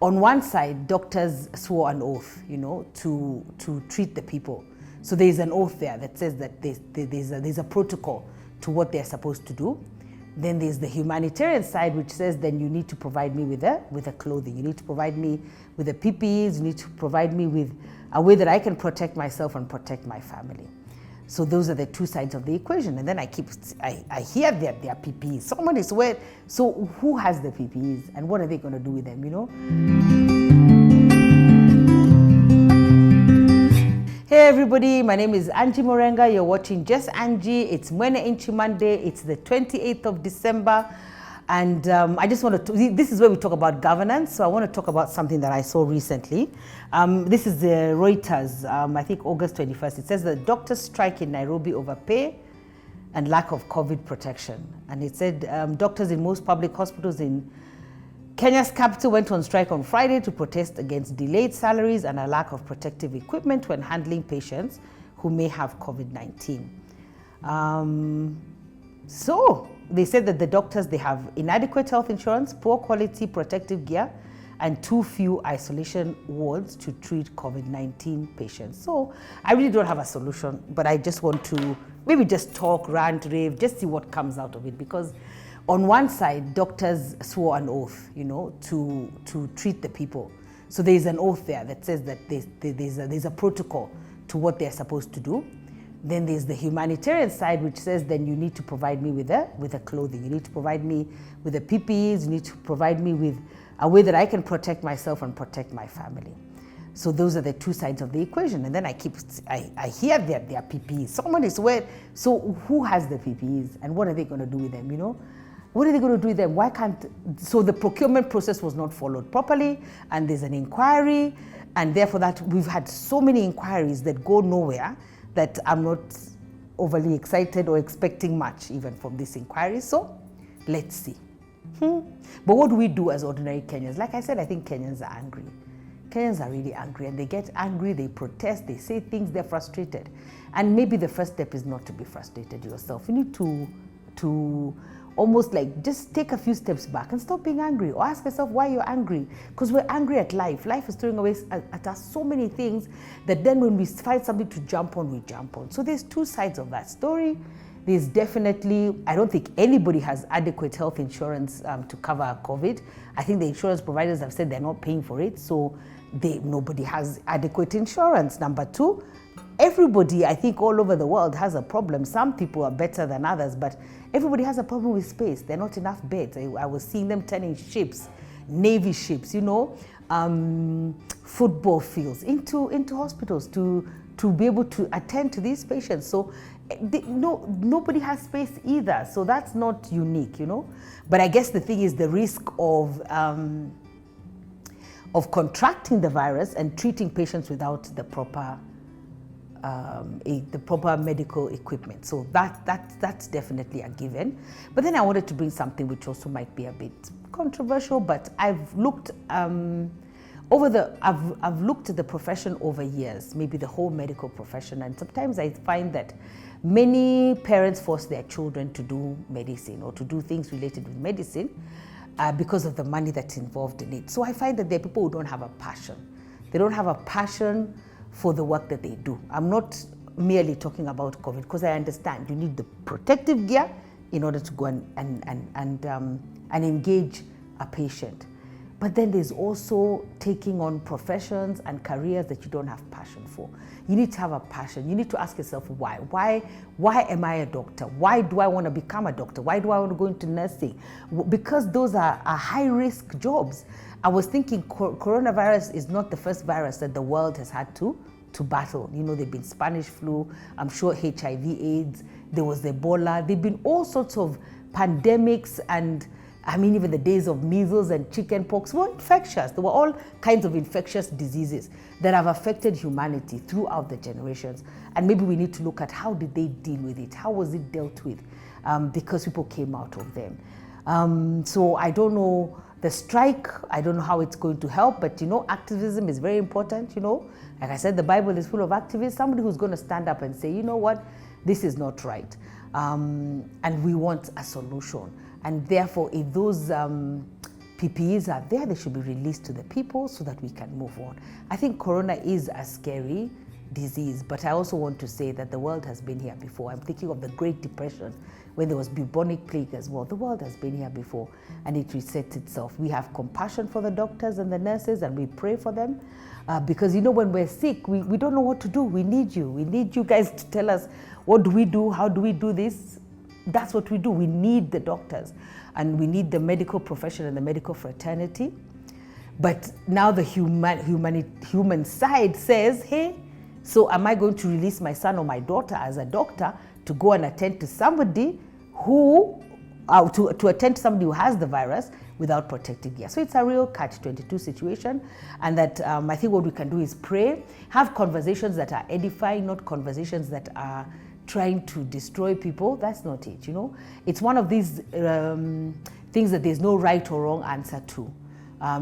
on one side, doctors swore an oath, to treat the people. So there's an oath there that says that there's a protocol to what they're supposed to do. Then there's the humanitarian side, which says then you need to provide me with a clothing. You need to provide me with the PPEs. You need to provide me with a way that I can protect myself and protect my family. So those are the two sides of the equation. And then I hear that there are PPEs. Someone is wearing, so who has the PPEs and what are they going to do with them, Hey everybody, my name is Angie Murenga. You're watching Just Angie. It's Mwene Inchi Monday. It's the 28th of December. And I just want to, this is where we talk about governance. So I want to talk about something that I saw recently. This is the Reuters, I think August 21st. It says that doctors strike in Nairobi over pay and lack of COVID protection. And it said doctors in most public hospitals in Kenya's capital went on strike on Friday to protest against delayed salaries and a lack of protective equipment when handling patients who may have COVID-19. So they said that the doctors, they have inadequate health insurance, poor quality protective gear, and too few isolation wards to treat COVID-19 patients. So I really don't have a solution, but I just want to maybe just talk, rant, rave, just see what comes out of it. Because on one side, doctors swore an oath, to treat the people. So there's an oath there that says that there's a protocol to what they're supposed to do. Then there's the humanitarian side, which says then you need to provide me with a clothing. You need to provide me with the PPEs. You need to provide me with a way that I can protect myself and protect my family. So those are the two sides of the equation. And then I hear that there are PPEs. Someone is wearing, so who has the PPEs and what are they going to do with them, What are they going to do with them? Why can't, so the procurement process was not followed properly, and there's an inquiry, and therefore that we've had so many inquiries that go nowhere that I'm not overly excited or expecting much even from this inquiry. So let's see. But what do we do as ordinary Kenyans? Like I said, I think Kenyans are angry. Kenyans are really angry, and they get angry, they protest, they say things, they're frustrated. And maybe the first step is not to be frustrated yourself. You need to almost like just take a few steps back and stop being angry, or ask yourself why you're angry. Because we're angry at life. Life is throwing away at us so many things that then when we find something to jump on, we jump on. So there's two sides of that story. There's definitely, I don't think anybody has adequate health insurance to cover COVID. I think the insurance providers have said they're not paying for it, so nobody has adequate insurance. Number two, everybody, I think all over the world has a problem. Some people are better than others, but everybody has a problem with space. There are not enough beds. I was seeing them turning ships, Navy ships, football fields into hospitals to be able to attend to these patients. So nobody has space either. So that's not unique, But I guess the thing is the risk of contracting the virus and treating patients without the proper medical equipment. So that's definitely a given. But then I wanted to bring something which also might be a bit controversial, but I've looked I've looked at the profession over years, maybe the whole medical profession, and sometimes I find that many parents force their children to do medicine or to do things related with medicine because of the money that's involved in it. So I find that there are people who don't have a passion. They don't have a passion for the work that they do. I'm not merely talking about COVID, because I understand you need the protective gear in order to go and engage a patient. But then there's also taking on professions and careers that you don't have passion for. You need to have a passion. You need to ask yourself why. Why am I a doctor? Why do I want to become a doctor? Why do I want to go into nursing? Because those are high-risk jobs. I was thinking coronavirus is not the first virus that the world has had to battle. There've been Spanish flu, I'm sure HIV, AIDS, there was Ebola. There've been all sorts of pandemics, and even the days of measles and chicken pox were infectious. There were all kinds of infectious diseases that have affected humanity throughout the generations. And maybe we need to look at how did they deal with it? How was it dealt with? Because people came out of them. So I don't know the strike, I don't know how it's going to help, but activism is very important, Like I said, the Bible is full of activists, somebody who's going to stand up and say, you know what, this is not right. And we want a solution. And therefore, if those PPEs are there, they should be released to the people so that we can move on. I think corona is a scary disease, but I also want to say that the world has been here before. I'm thinking of the Great Depression when there was bubonic plague as well. The world has been here before and it resets itself. We have compassion for the doctors and the nurses and we pray for them because when we're sick, we don't know what to do. We need you. We need you guys to tell us, what do we do? How do we do this? That's what we do. We need the doctors and we need the medical profession and the medical fraternity. But now the human side says, hey, so am I going to release my son or my daughter as a doctor to go and attend to somebody who, to attend to somebody who has the virus without protective gear? So it's a real catch-22 situation, and that I think what we can do is pray, have conversations that are edifying, not conversations that are trying to destroy people. That's not it, It's one of these things that there's no right or wrong answer to.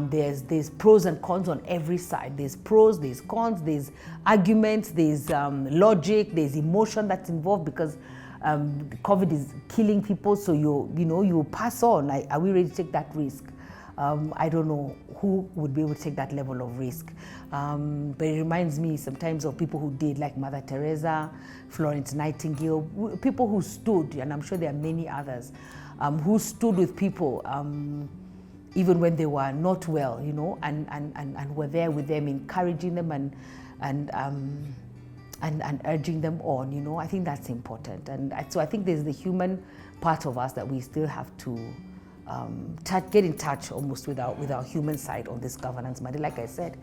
There's pros and cons on every side. There's pros, there's cons, there's arguments, there's logic, there's emotion that's involved because COVID is killing people. So you pass on. Are we ready to take that risk? I don't know who would be able to take that level of risk. But it reminds me sometimes of people who did, like Mother Teresa, Florence Nightingale, people who stood, and I'm sure there are many others, who stood with people even when they were not well, and were there with them, encouraging them and urging them on, I think that's important. And so I think there's the human part of us that we still have to get in touch almost with our human side on this governance matter. Like I said,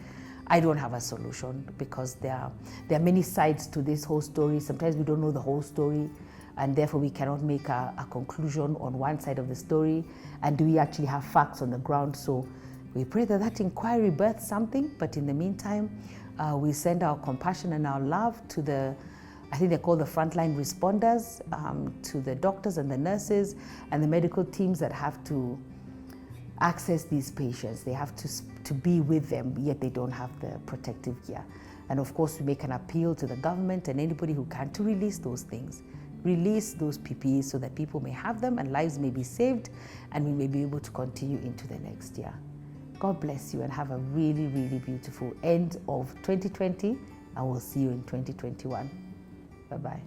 I don't have a solution because there are many sides to this whole story. Sometimes we don't know the whole story, and therefore we cannot make a conclusion on one side of the story. And do we actually have facts on the ground? So we pray that inquiry births something, but in the meantime, we send our compassion and our love to I think they're called the frontline responders, to the doctors and the nurses and the medical teams that have to access these patients. They have to be with them, yet they don't have the protective gear. And of course, we make an appeal to the government and anybody who can to release those things. Release those PPEs so that people may have them and lives may be saved and we may be able to continue into the next year. God bless you and have a really, really beautiful end of 2020. I will see you in 2021. Bye-bye.